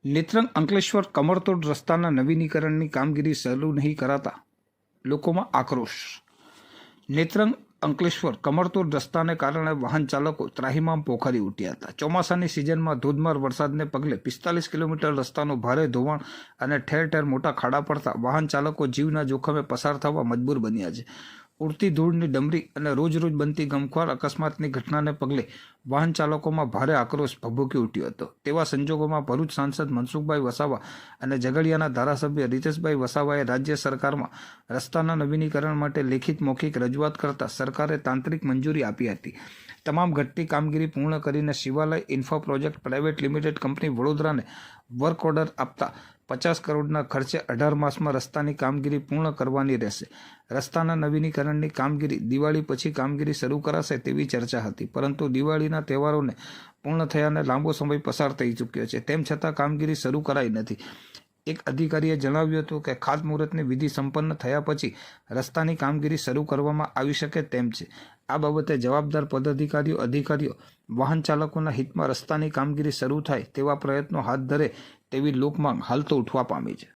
નેત્રંગ અંકલેશ્વર કમરતોડ રસ્તાના નવીનીકરણની કામગીરી શરૂ નહીં કરાતા લોકોમાં આક્રોશ. નેત્રંગ અંકલેશ્વર કમરતોડ રસ્તાને કારણે વાહન ચાલકો ત્રાહિમામ પોખરી ઉઠ્યા હતા. ચોમાસાની સિઝનમાં ધોધમાર વરસાદને પગલે 45 કિલોમીટર રસ્તાનું ભારે ધોવાણ અને ઠેર ઠેર મોટા ખાડા પડતા વાહન ચાલકો જીવના જોખમે પસાર થવા મજબૂર બન્યા છે. ઉડતી ધૂળની ડમરી અને રોજ રોજ બનતી ગમખ્વાર અકસ્માતની ઘટનાને પગલે વાહન ચાલકોમાં ભારે આક્રોશ ભભૂકી ઉઠ્યો હતો. તેવા સંજોગોમાં ભરૂચ સાંસદ મનસુખભાઈ વસાવા અને ઝઘડિયાના ધારાસભ્ય રીતેશભાઈ વસાવાએ રાજ્ય સરકારમાં રસ્તાના નવીનીકરણ માટે લેખિત મૌખિક રજૂઆત કરતા સરકારે તાંત્રિક મંજૂરી આપી હતી. તમામ ઘટતી કામગીરી પૂર્ણ કરીને Shivalay infra project private limited company વડોદરાને વર્ક ઓર્ડર આપતા 50 કરોડના ખર્ચે 18 માસમાં રસ્તાની કામગીરી પૂર્ણ કરવાની રહેશે. રસ્તાના નવીનીકરણની કામગીરી દિવાળી પછી કામગીરી શરૂ કરાશે તેવી ચર્ચા હતી, પરંતુ દિવાળીના તહેવારોને પૂર્ણ થયાને લાંબો સમય પસાર થઈ ચૂક્યો છે, તેમ છતાં કામગીરી શરૂ કરાઈ નથી. એક અધિકારીએ જણાવ્યું હતું કે ખાતમુહૂર્તની વિધિ સંપન્ન થયા પછી રસ્તાની કામગીરી શરૂ કરવામાં આવી શકે તેમ છે. આ બાબતે જવાબદાર અધિકારીઓ વાહન ચાલકોના હિતમાં રસ્તાની કામગીરી શરૂ થાય તેવા પ્રયત્નો હાથ ધરે તેવી લોકમાંગ હાલ તો ઉઠવા પામી છે.